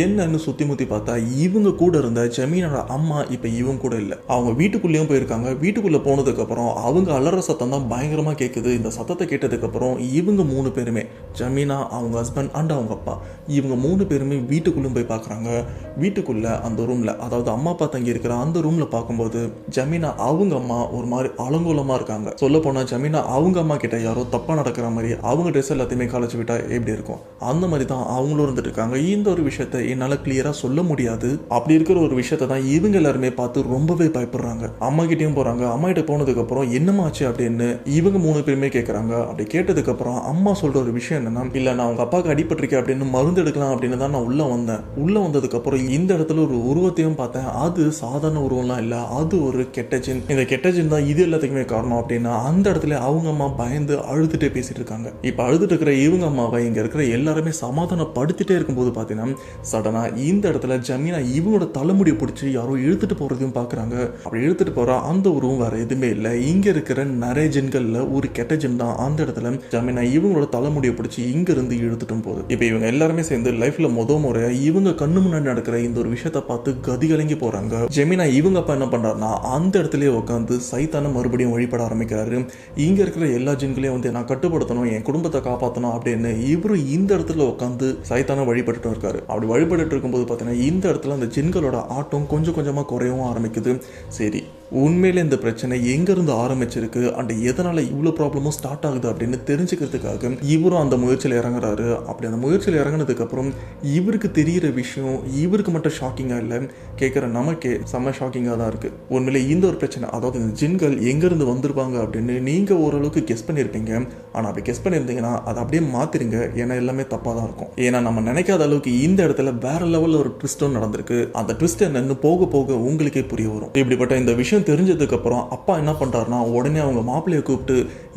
என்னன்னு சுற்றி முற்றி பார்த்தா இவங்க கூட இருந்த ஜமீனோட அம்மா இப்போ இவங்க கூட இல்லை, அவங்க வீட்டுக்குள்ளேயும் போயிருக்காங்க. வீட்டுக்குள்ளே போனதுக்கப்புறம் அவங்க அலற சத்தம் தான் பயங்கரமாக கேட்குது. இந்த சத்தத்தை கேட்டதுக்கப்புறம் இவங்க 3 பேருமே, ஜமீனா, அவங்க ஹஸ்பண்ட் அண்ட் அவங்க அப்பா, இவங்க 3 பேருமே வீட்டுக்குள்ளேயும் போய் பார்க்குறாங்க. வீட்டுக்குள்ள அந்த ரூம்ல, அதாவது அம்மா அப்பா தங்கி இருக்கிற அந்த ரூம்ல பார்க்கும்போது ஜமீனா அவங்க அம்மா ஒரு மாதிரி அலங்கோலமா இருக்காங்க. சொல்ல போனா ஜமீனா அவங்க அம்மா கிட்ட யாரோ தப்பா நடக்கிற மாதிரி அவங்க ட்ரெஸ் எல்லாத்தையுமே கலைச்சு விட்டா எப்படி இருக்கும் அந்த மாதிரி தான் அவங்களும் இருந்துட்டு இருக்காங்க. இந்த ஒரு விஷயத்த என்னால கிளியரா சொல்ல முடியாது. அப்படி இருக்கிற ஒரு விஷயத்த தான் இவங்க எல்லாருமே பார்த்து ரொம்பவே பயப்படுறாங்க. அம்மா கிட்டயும் போறாங்க. அம்மா கிட்ட போனதுக்கு அப்புறம் என்னமாச்சு அப்படின்னு இவங்க 3 பேருமே கேட்கறாங்க. அப்படி கேட்டதுக்கு அப்புறம் அம்மா சொல்ற ஒரு விஷயம் என்னன்னா, இல்ல நான் அவங்க அப்பாவுக்கு அடிபட்டிருக்கேன் அப்படின்னு மருந்து எடுக்கலாம் அப்படின்னு தான் நான் உள்ள வந்தேன். உள்ள வந்ததுக்கு அப்புறம் இந்த இடத்துல ஒரு உருவத்தையும் பார்த்தேன். அது சாதாரண உருவம்லாம் இல்லை, அது ஒரு கெட்ட ஜின். இந்த கெட்ட ஜின் தான் இது எல்லாத்துக்குமே காரணம் அப்படின்னா அந்த இடத்துல அவங்க அம்மா பயந்து அழுதுட்டே பேசிட்டு இருக்காங்க. இப்போ அழுதுட்டு இருக்கிற இவங்க அம்மாவை இங்க இருக்கிற எல்லாருமே சமாதானப்படுத்திட்டே இருக்கும்போது பார்த்தீங்கன்னா சடனா இந்த இடத்துல ஜமீனா இவங்களோட தலைமுடியை பிடிச்சி யாரோ இழுத்துட்டு போறதையும் பார்க்குறாங்க. அப்படி இழுத்துட்டு போற அந்த உருவம் வேற எதுவுமே இல்லை, இங்க இருக்கிற நிறைய ஜின்கள்ல ஒரு கெட்ட ஜின் தான். அந்த இடத்துல ஜமீனா இவங்களோட தலைமுடியை பிடிச்சி இங்க இருந்து இழுத்துட்டும் போகுது. இப்போ இவங்க எல்லாருமே சேர்ந்து லைஃப்ல முறையா இவங்க கண்ணு முன்னாடி நடக்கிற இந்த ஒரு விஷயத்த பார்த்து கதி கலங்கி போறாங்க. ஜெமினா இவங்க அப்பா என்ன பண்றாருன்னா அந்த இடத்துலயே உட்காந்து சைத்தான மறுபடியும் வழிபட ஆரம்பிக்கிறாரு. இங்க இருக்கிற எல்லா ஜின்களையும் வந்து நான் கட்டுப்படுத்தணும், என் குடும்பத்தை காப்பாற்றணும் அப்படின்னு இவரு இந்த இடத்துல உட்காந்து சைத்தான வழிபட்டு இருக்காரு. அப்படி வழிபட்டு இருக்கும்போது பார்த்தீங்கன்னா இந்த இடத்துல அந்த ஜின்களோட ஆட்டம் கொஞ்சம் கொஞ்சமா குறையவும் ஆரம்பிக்குது. சரி, உண்மையில இந்த பிரச்சனை எங்க இருந்து ஆரம்பிச்சிருக்கு அண்ட் எதனால இவ்வளவு ப்ராப்ளமும் ஸ்டார்ட் ஆகுது அப்படின்னு தெரிஞ்சுக்கிறதுக்காக இவரும் அந்த முயற்சியில் இறங்குறாரு. அப்படி அந்த முயற்சியில் இறங்கினதுக்கு அப்புறம் இவருக்கு தெரிகிற விஷயம் இவருக்கு மட்டும் ஷாக்கிங்கா இல்லை, கேட்குற நமக்கே செம்ம ஷாக்கிங்காக தான் இருக்கு. உண்மையிலே இந்த ஒரு பிரச்சனை, அதாவது இந்த ஜின்கள் எங்கேருந்து வந்திருப்பாங்க அப்படின்னு நீங்க ஓரளவுக்கு கெஸ் பண்ணியிருப்பீங்க. ஆனால் அப்படி கெஸ் பண்ணியிருந்தீங்கன்னா அதை அப்படியே மாத்திருங்க, ஏன்னா எல்லாமே தப்பாக தான் இருக்கும். ஏன்னா நம்ம நினைக்காத அளவுக்கு இந்த இடத்துல வேற லெவலில் ஒரு ட்விஸ்டும் நடந்திருக்கு. அந்த ட்விஸ்ட் என்னன்னு போக போக உங்களுக்கே புரிய வரும். இப்படிப்பட்ட இந்த விஷயம் தெரிஞ்சதுக்கு அப்புறம் அப்பா என்ன பண்றாருன்னா உடனே அவங்க மாப்பிள்ளையை கூப்பிட்டு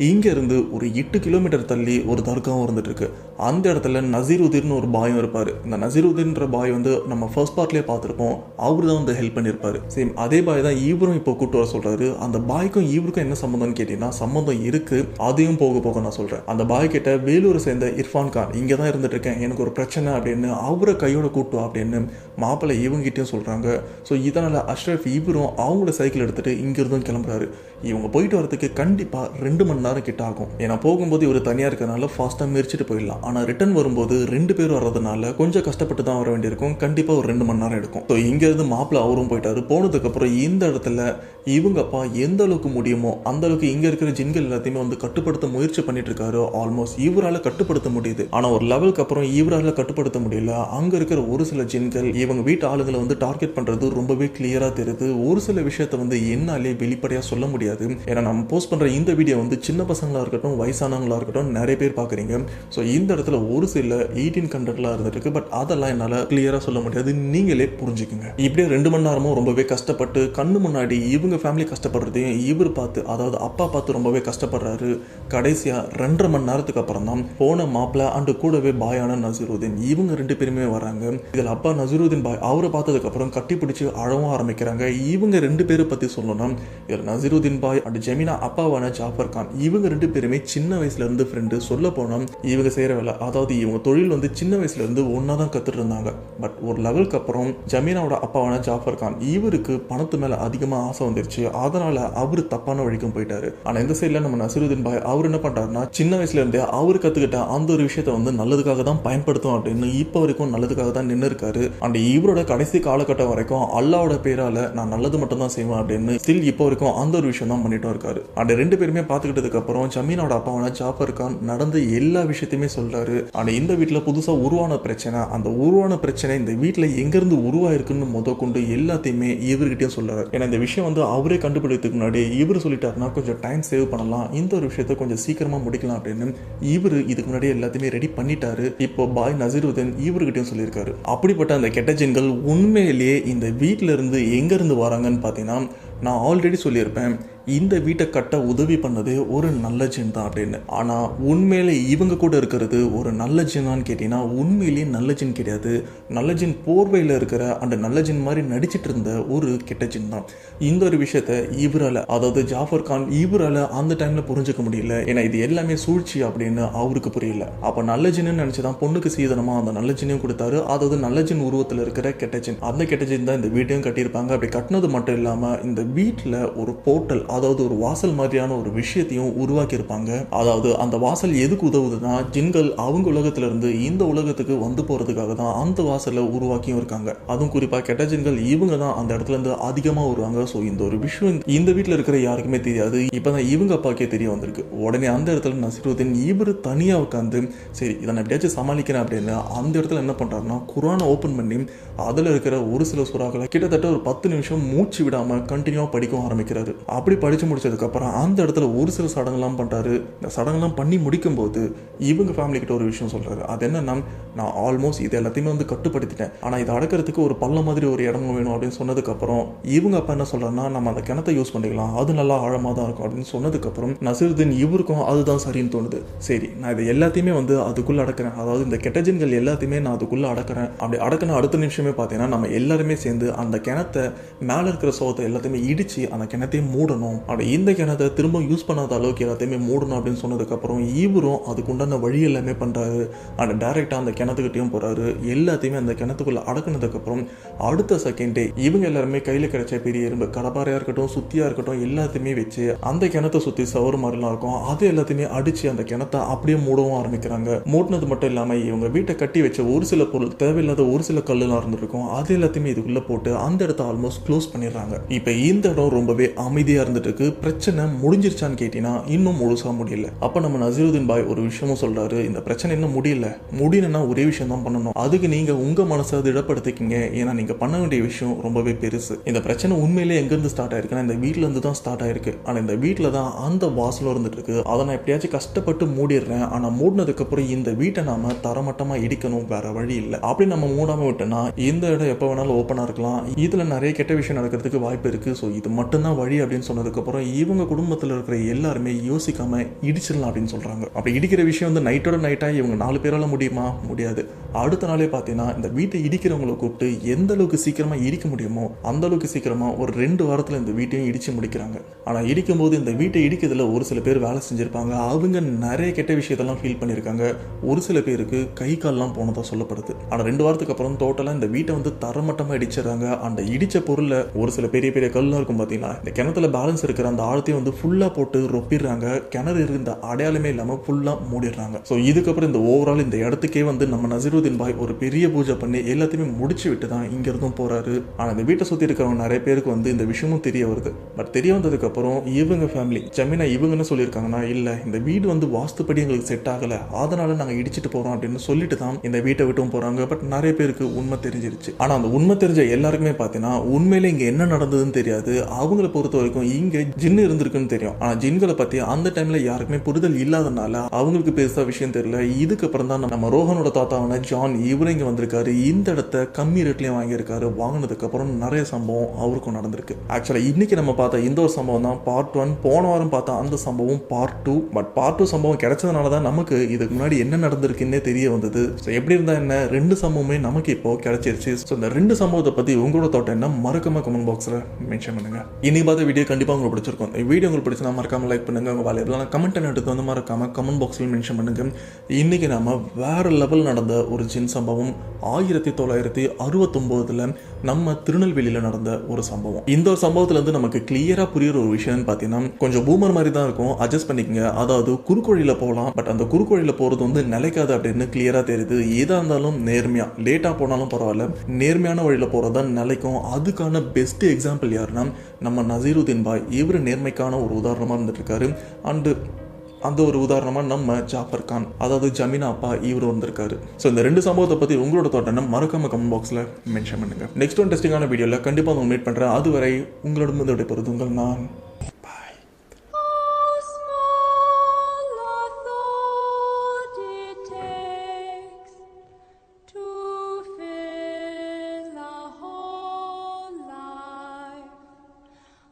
இங்க இருந்து ஒரு 8 கிலோமீட்டர் தள்ளி ஒரு தர்காவும் இருந்துட்டு இருக்கு. அந்த இடத்துல நசீருதீன் ஒரு பாயும் இருப்பாரு. இந்த நசீருதீன்ற பாய் வந்து நம்ம ஃபர்ஸ்ட் பார்ட்லயே பார்த்திருப்போம், அவரு தான் வந்து ஹெல்ப் பண்ணியிருப்பாரு. சேம் அதே பாய் தான் இவரும் இப்போ கூப்பிட்டு வர சொல்றாரு. அந்த பாய்க்கும் இவருக்கும் என்ன சம்பந்தம்னு கேட்டீங்கன்னா சம்பந்தம் இருக்கு, அதையும் போக போக நான் சொல்றேன். அந்த பாய் கிட்ட வேலூரை சேர்ந்த இர்ஃபான் கான் இங்க தான் இருந்துட்டு இருக்கேன், எனக்கு ஒரு பிரச்சனை அப்படின்னு அவரை கையோட கூப்பிட்டு அப்படின்னு மாப்பிள்ளை இவங்கிட்டையும் சொல்றாங்க. ஸோ இதனால அஷ்ரஃப் இவரும் அவங்களோட சைக்கிள் எடுத்துட்டு இங்கிருந்தும் கிளம்புறாரு. இவங்க போயிட்டு வரதுக்கு கண்டிப்பா 2 மணி நேரம் கிட்ட ஆகும். ஏன்னா போகும்போது இவர் தனியா இருக்கிறதுனால ஃபாஸ்டா மிரிச்சிட்டு போயிடலாம். ஆனா ரிட்டர்ன் வரும்போது 2 பேர் வர்றதுனால கொஞ்சம் கஷ்டப்பட்டு தான் வர வேண்டியிருக்கும். கண்டிப்பா ஒரு 2 மணி நேரம் எடுக்கும். ஸோ இங்க இருந்து மாப்பிள்ள அவரும் போயிட்டாரு. போனதுக்கு அப்புறம் இந்த இடத்துல இவங்க அப்பா எந்த அளவுக்கு முடியுமோ அந்த அளவுக்கு இங்க இருக்கிற ஜின்கள் எல்லாத்தையுமே வந்து கட்டுப்படுத்த முயற்சி பண்ணிட்டு இருக்காரு. ஆல்மோஸ்ட் இவரால் கட்டுப்படுத்த முடியுது. ஆனா ஒரு லெவலுக்கு அப்புறம் இவரால் கட்டுப்படுத்த முடியல. அங்க இருக்கிற ஒரு சில ஜின்கள் இவங்க வீட்டு ஆளுங்களை வந்து டார்கெட் பண்றது ரொம்பவே கிளியரா தெரியுது. ஒரு சில விஷயத்த வந்து என்னாலே வெளிப்படையா சொல்ல முடியாது. ஏன்னா நம்ம போஸ்ட் பண்ற இந்த வீடியோ வந்து சின்ன பசங்களா இருக்கட்டும் வயசானவங்களா இருக்கட்டும் நிறைய பேர் பாக்குறீங்க. ஸோ இந்த இடத்துல ஒரு சில 18 கண்டென்ட்லாம் இருந்துட்டு இருக்கு. பட் அதெல்லாம் என்னால கிளியரா சொல்ல முடியாது, நீங்களே புரிஞ்சுக்குங்க. இப்படியே 2 மணி நேரமும் ரொம்பவே கஷ்டப்பட்டு கண்ணு முன்னாடி இவங்க ஃபேமிலி கஷ்டப்படுறதையும் இவர் பார்த்து, அதாவது அப்பா பார்த்து ரொம்பவே கஷ்டப்படுறாரு. கடைசியா 2.5 மணி நேரத்துக்கு அப்புறம் தான் போன மாப்பிள்ள அண்டு கூடவே பாயான நசீருதீன் இவங்க 2 பேருமே வராங்க. இதுல அப்பா நசீருதீன் பாய் அவரை பார்த்ததுக்கு அப்புறம் கட்டி பிடிச்சு அழவும் ஆரம்பிக்கிறாங்க. இவங்க 2 பேரை பத்தி சொல்லணும். இதுல நசீருதீன் பாய் அண்ட் ஜெமினா அப்பாவான ஜாஃபர் கான் இவங்க 2 பேருமே சின்ன வயசுல இருந்து ஃப்ரெண்டு. சொல்ல போனா இவங்க செய்யற வேலை, அதாவது இவங்க தொழில் வந்து சின்ன வயசுல இருந்து ஒன்னா தான் கத்துட்டு இருந்தாங்க. பட் ஒரு லெவலுக்கு அப்புறம் ஜமீனாவோட அப்பாவான ஜாஃபர் கான் இவருக்கு பணத்து மேல அதிகமா ஆசை வந்துருச்சு. அதனால அவரு தப்பான வழிக்கும் போயிட்டாரு. ஆனா இந்த சைட்ல நம்ம நசீருதீன் பாய் அவர் என்ன பண்றாருன்னா சின்ன வயசுல இருந்தே அவரு கத்துக்கிட்ட அந்த ஒரு விஷயத்த வந்து நல்லதுக்காக தான் பயன்படுத்தும் அப்படின்னு இப்ப வரைக்கும் நல்லதுக்காக தான் நின்று இருக்காரு. அண்ட் இவரோட கடைசி காலகட்டம் வரைக்கும் அல்லாவோட பேரால நான் நல்லது மட்டும் தான் செய்வேன் அப்படின்னு அப்படின்னு ஸ்டில் இப்போ வரைக்கும் அந்த ஒரு விஷயம் தான் பண்ணிட்டு இருக்காரு. அந்த 2 பேருமே பார்த்துக்கிட்டதுக்கு அப்புறம் ஜமீனோட அப்பாவான ஜாஃபர் கான் நடந்த எல்லா விஷயத்தையுமே சொல்றாரு. ஆனா இந்த வீட்டில் புதுசா உருவான பிரச்சனை, அந்த உருவான பிரச்சனை இந்த வீட்டில் எங்கிருந்து உருவாயிருக்குன்னு கொண்டு எல்லாத்தையுமே இவர்கிட்டயும் சொல்றாரு. ஏன்னா இந்த விஷயம் அவரே கண்டுபிடிக்கிறதுக்கு முன்னாடி இவர் சொல்லிட்டாருன்னா கொஞ்சம் டைம் சேவ் பண்ணலாம், இந்த ஒரு விஷயத்த கொஞ்சம் சீக்கிரமா முடிக்கலாம் அப்படின்னு இவர் இதுக்கு முன்னாடி எல்லாத்தையுமே ரெடி பண்ணிட்டாரு. இப்போ பாய் நசீருதீன் இவர்கிட்டயும் சொல்லியிருக்காரு. அப்படிப்பட்ட அந்த கெட்ட ஜின்கள் உண்மையிலேயே இந்த வீட்டில இருந்து எங்க இருந்து வராங்கன்னு பார்த்தீங்கன்னா, நான் ஆல்ரெடி சொல்லியிருப்பேன், இந்த வீட்டை கட்ட உதவி பண்ணது ஒரு நல்ல ஜின் தான் அப்படின்னு. ஆனால் உண்மையிலே இவங்க கூட இருக்கிறது ஒரு நல்ல ஜின்னான்னு கேட்டீங்கன்னா உண்மையிலேயே நல்ல ஜின் கிடையாது. நல்ல ஜின் போர்வையில் இருக்கிற அந்த நல்ல ஜின் மாதிரி நடிச்சிட்டு இருந்த ஒரு கெட்ட ஜின் தான். இந்த ஒரு விஷயத்த இவரால், அதாவது ஜாஃபர் கான் இவரால் அந்த டைமில் புரிஞ்சுக்க முடியல. ஏன்னா இது எல்லாமே சூழ்ச்சி அப்படின்னு அவருக்கு புரியல. அப்போ நல்ல ஜின்னு நினச்சி தான் பொண்ணுக்கு சீதனமாக அந்த நல்ல ஜின்னையும் கொடுத்தாரு. அதாவது நல்ல ஜின் உருவத்தில் இருக்கிற கெட்ட ஜின், அந்த கெட்ட ஜின் தான் இந்த வீட்டையும் கட்டியிருப்பாங்க. அப்படி கட்டினது மட்டும் இல்லாமல் இந்த வீட்டில் ஒரு போர்ட்டல், அதாவது ஒரு வாசல் மாதிரியான ஒரு விஷயத்தையும் உருவாக்கி இருப்பாங்க. அதாவது அந்த வாசல் எதுக்கு உதவுதுன்னா, ஜின்கள் அவங்க உலகத்துல இருந்து இந்த உலகத்துக்கு வந்து போறதுக்காக தான் அந்த வாசலை உருவாக்கியும் இருக்காங்க. அதுவும் குறிப்பா கெட்ட ஜின்கள் இவங்க தான் அந்த இடத்துல இருந்து அதிகமா வருவாங்க. ஸோ இந்த ஒரு விஷயம் இந்த வீட்டில் இருக்கிற யாருக்குமே தெரியாது. இப்பதான் இவங்க அப்பாக்கே தெரிய வந்திருக்கு. உடனே அந்த இடத்துல நசீருதீன் இவர் தனியா உட்காந்து சரி இதை நான் எப்படியாச்சும் சமாளிக்கிறேன் அப்படின்னு அந்த இடத்துல என்ன பண்றாருன்னா, குர்ஆனை ஓபன் பண்ணி அதுல இருக்கிற ஒரு சில சூறாக்களை கிட்டத்தட்ட ஒரு 10 நிமிஷம் மூச்சு விடாம கண்டினியூவா படிக்க ஆரம்பிக்கிறாரு. அப்படி படிச்சு முடிச்சதுக்கப்புறம் அந்த இடத்துல ஒரு சில சடங்கெல்லாம் பண்ணுறாரு. இந்த சடங்கெல்லாம் பண்ணி முடிக்கும்போது இவங்க ஃபேமிலி கிட்ட ஒரு விஷயம் சொல்கிறாரு. அது என்னன்னா, நான் ஆல்மோஸ்ட் இது எல்லாத்தையுமே கட்டுப்படுத்திட்டேன், ஆனால் இதை அடக்கிறதுக்கு ஒரு பள்ள மாதிரி ஒரு இடமும் வேணும் அப்படின்னு சொன்னதுக்கப்புறம் இவங்க அப்பா என்ன சொல்கிறாருன்னா, நம்ம அந்த கிணத்தை யூஸ் பண்ணிக்கலாம், அது நல்லா ஆழமாக தான் இருக்கும் அப்படின்னு சொன்னதுக்கப்புறம் நசீருதீன் இவருக்கும் அதுதான் சரின்னு தோணுது. சரி நான் இதை எல்லாத்தையுமே அதுக்குள்ளே அடக்கிறேன், அதாவது இந்த கெட்ட ஜின்கள் எல்லாத்தையுமே நான் அதுக்குள்ளே அடக்கிறேன். அப்படி அடக்கின அடுத்த நிமிஷமே பார்த்தீங்கன்னா நம்ம எல்லாருமே சேர்ந்து அந்த கிணத்தை மேலே இருக்கிற சோகத்தை எல்லாத்தையுமே இடித்து அந்த கிணத்தையும் மூடணும், அப்படி இந்த கிணத்தை திரும்ப யூஸ் பண்ணாத அளவுக்கு எல்லாத்தையுமே மூடணும் அப்படின்னு சொன்னதுக்கப்புறம் இவரும் அதுக்குண்டான வழி எல்லாமே பண்ணுறாரு. அண்ட் டைரெக்டாக அந்த கிணத்துக்கிட்டையும் போகிறாரு. எல்லாத்தையுமே அந்த கிணத்துக்குள்ளே அடக்குனதுக்கப்புறம் அடுத்த செகண்டே இவங்க எல்லாருமே கையில் கிடைச்ச பெரிய எறும்பு, கடப்பாறையாக இருக்கட்டும் சுத்தியாக இருக்கட்டும் எல்லாத்தையுமே வச்சு அந்த கிணத்தை சுற்றி சவறு மாதிரிலாம் இருக்கும், அது எல்லாத்தையுமே அடித்து அந்த கிணத்தை அப்படியே மூடவும் ஆரம்பிக்கிறாங்க. மூடினது மட்டும் இல்லாமல் இவங்க வீட்டை கட்டி வச்ச ஒரு சில பொருள், தேவையில்லாத ஒரு சில கல்லுலாம் இருந்துருக்கும், அது எல்லாத்தையுமே இதுக்குள்ளே போட்டு அந்த இடத்த ஆல்மோஸ்ட் க்ளோஸ் பண்ணிடுறாங்க. இப்போ இந்த இடம் ரொம்பவே அமைதியாக இருந்துட்டு இருக்கு. பிரச்சனை முடிஞ்சிருச்சான்னு கேட்டீங்கன்னா இன்னும் முழுசா முடியல. அப்ப நம்ம நசீருதீன் பாய் ஒரு விஷயமும் சொல்றாரு, இந்த பிரச்சனை இன்னும் முடியலன்னா ஒரே விஷயம் தான் பண்ணணும், அதுக்கு நீங்க உங்க மனசை திடப்படுத்திக்கிங்க, ஏன்னா நீங்க பண்ண வேண்டிய விஷயம் ரொம்பவே பெருசு. இந்த பிரச்சனை உண்மையிலே எங்க இருந்து ஸ்டார்ட் ஆயிருக்குன்னா இந்த வீட்ல இருந்து தான் ஸ்டார்ட் ஆயிருக்கு. ஆனா இந்த வீட்ல தான் அந்த வாசலும் இருந்துட்டு இருக்கு, அதை நான் எப்படியாச்சும் கஷ்டப்பட்டு மூடிடுறேன், ஆனா மூடினதுக்கு அப்புறம் இந்த வீட்டை நாம தரமட்டமா இடிக்கணும், வேற வழி இல்லை. அப்படி நம்ம மூடாம விட்டோம்னா இந்த இடம் எப்ப வேணாலும் ஓப்பனா இருக்கலாம், இதுல நிறைய கெட்ட விஷயம் நடக்கிறதுக்கு வாய்ப்பு இருக்கு. ஸோ இது மட்டும்தான் வழி அப்படின்னு சொன்னதுக்கு அப்புறம் இவங்க குடும்பத்தில் இருக்கிற எல்லாருமே யோசிக்காம இடிச்சிடலாம் அப்படின்னு சொல்றாங்க. அப்படி இடிக்கிற விஷயம் நைட்டோட நைட்டா இவங்க 4 பேரால முடியுமா? முடியாது. அடுத்த நாளே பார்த்தீங்கன்னா இந்த வீட்டை இடிக்கிறவங்களை கூப்பிட்டு எந்த அளவுக்கு சீக்கிரமா இடிக்க முடியுமோ அந்த அளவுக்கு சீக்கிரமா ஒரு 2 வாரத்தில் இந்த வீட்டையும் இடிச்சு முடிக்கிறாங்க. ஆனா இடிக்கும் போது இந்த வீட்டை இடிக்கிறதுல ஒரு சில பேர் வேலை செஞ்சிருப்பாங்க, அவங்க நிறைய கெட்ட விஷயத்தெல்லாம் ஃபீல் பண்ணியிருக்காங்க. ஒரு சில பேருக்கு கை கால்லாம் போனதா சொல்லப்படுது. ஆனா 2 வாரத்துக்கு அப்புறம் டோட்டலா இந்த வீட்டை தரமட்டமா இடிச்சிடறாங்க. அந்த இடிச்ச பொருள்ல ஒரு சில பெரிய பெரிய கல்லாம் இருக்கும் பார்த்தீங்கன்னா, இந்த கிணத்துல பேலன்ஸ் இருக்கிற அந்த ஆழத்தையும் ஃபுல்லா போட்டு ரொப்பிடுறாங்க. கிணறு இருந்த அடையாளமே இல்லாம ஃபுல்லா மூடிடுறாங்க. ஸோ இதுக்கப்புறம் இந்த ஓவரால் இந்த இடத்துக்கே நம்ம நசீருதீன் பாய் ஒரு பெரிய பூஜை பண்ணி எல்லாத்தையுமே முடிச்சு விட்டு தான் இங்க இருந்தும் போறாரு. ஆனா இந்த வீட்டை சுத்தி இருக்கிறவங்க நிறைய பேருக்கு இந்த விஷயமும் தெரிய வருது. பட் தெரிய வந்ததுக்கு அப்புறம் இவங்க ஃபேமிலி ஜமீனா இவங்க என்ன சொல்லியிருக்காங்கன்னா, இல்ல இந்த வீடு வாஸ்துப்படி எங்களுக்கு செட் ஆகல, அதனால நாங்க இடிச்சிட்டு போறோம் அப்படின்னு சொல்லிட்டு தான் இந்த வீட்டை விட்டும் போறாங்க. பட் நிறைய பேருக்கு உண்மை தெரிஞ்சிருச்சு. ஆனா அந்த உண்மை தெரிஞ்ச எல்லாருக்குமே பார்த்தீங்கன்னா உண்மையில இங்க என்ன நடந்ததுன்னு தெரியாது. அவங்களை பொறுத்த வரைக்கும் இங்க ஜின்னு இருந்திருக்குன்னு தெரியும். ஆனா ஜின்களை பத்தி அந்த டைம்ல யாருக்குமே புரிதல் இல்லாதனால அவங்களுக்கு பெருசா விஷயம் தெரியல. இதுக்கப்புறம் தான் நம்ம ரோஹனோட தாத்தாவான ஜான் இவரு இங்க வந்திருக்காரு. இந்த இடத்த கம்மி ரேட்லயும் வாங்கியிருக்காரு. வாங்கினதுக்கு அப்புறம் நிறைய சம்பவம் அவருக்கும் நடந்திருக்கு. ஆக்சுவலா இன்னைக்கு நம்ம பார்த்த இந்த ஒரு சம்பவம் தான் பார்ட் 1. போன வாரம் பார்த்த அந்த சம்பவம் பார்ட் 2. பட் பார்ட் 2 சம்பவம் கிடைச்சதுனால தான் நமக்கு இதுக்கு முன்னாடி என்ன நடந்திருக்குன்னே தெரிய வந்தது. எப்படி இருந்தா என்ன, 2 சம்பவமே நமக்கு இப்போ கிடைச்சிருச்சு. இந்த 2 சம்பவத்தை பத்தி உங்களோட தோட்டம் என்ன மறக்காம கமெண்ட் பாக்ஸ்ல மென்ஷன் பண்ணுங்க. இன்னைக்கு பார்த்த வீடியோ கண்டிப்பா உங்களுக்கு பிடிச்சிருக்கும். இந்த வீடியோ உங்களுக்கு பிடிச்சா மறக்காம லைக் பண்ணுங்க. உங்கள் வேலையெல்லாம் கமெண்ட் எடுத்து வந்து மறக்காம கமெண்ட் பாக்ஸில் மென்ஷன் பண்ணுங்க. இன்னைக்கு நாம வேற லெவல் நடந்த ஒரு ஜின் சம்பவம் 1969 நம்ம திருநெல்வேலியில் நடந்த ஒரு சம்பவம். இந்த ஒரு சம்பவத்துல இருந்து நமக்கு கிளியரா புரியுற ஒரு விஷயம் பார்த்தீங்கன்னா, கொஞ்சம் பூமர் மாதிரி தான் இருக்கும், அட்ஜஸ்ட் பண்ணிக்கங்க. அதாவது குறுக்கு வழியில போகலாம், பட் அந்த குறுக்கு வழியில போறது வந்து நிலைக்காது அப்படின்னு கிளியரா தெரியுது. ஏதா இருந்தாலும் நேர்மையா, லேட்டா போனாலும் பரவாயில்ல, நேர்மையான வழியில போறதா நிலைக்கும். அதுக்கான பெஸ்ட் எக்ஸாம்பிள் யாருன்னா நம்ம நசீருதீன் பாய். இவர் நேர்மைக்கான ஒரு உதாரணமா இருந்துட்டு இருக்காரு. அண்டு அந்த ஒரு உதாரணமா நம்ம ஜாஃபர் கான், அதாவது ஜமீனா அப்பா, இவர் வந்திருக்காரு. ஸோ இந்த ரெண்டு சம்பவத்தை பத்தி உங்களோட தோட்டம் மறக்காம கமெண்ட் பாக்ஸ்ல மென்ஷன் பண்ணுங்க. நெக்ஸ்ட் ஒன் டெஸ்டிங்கான வீடியோல கண்டிப்பா உங்களை மீட் பண்றேன். அதுவரை உங்களோட விடைபெறுவது உங்கள் நான்.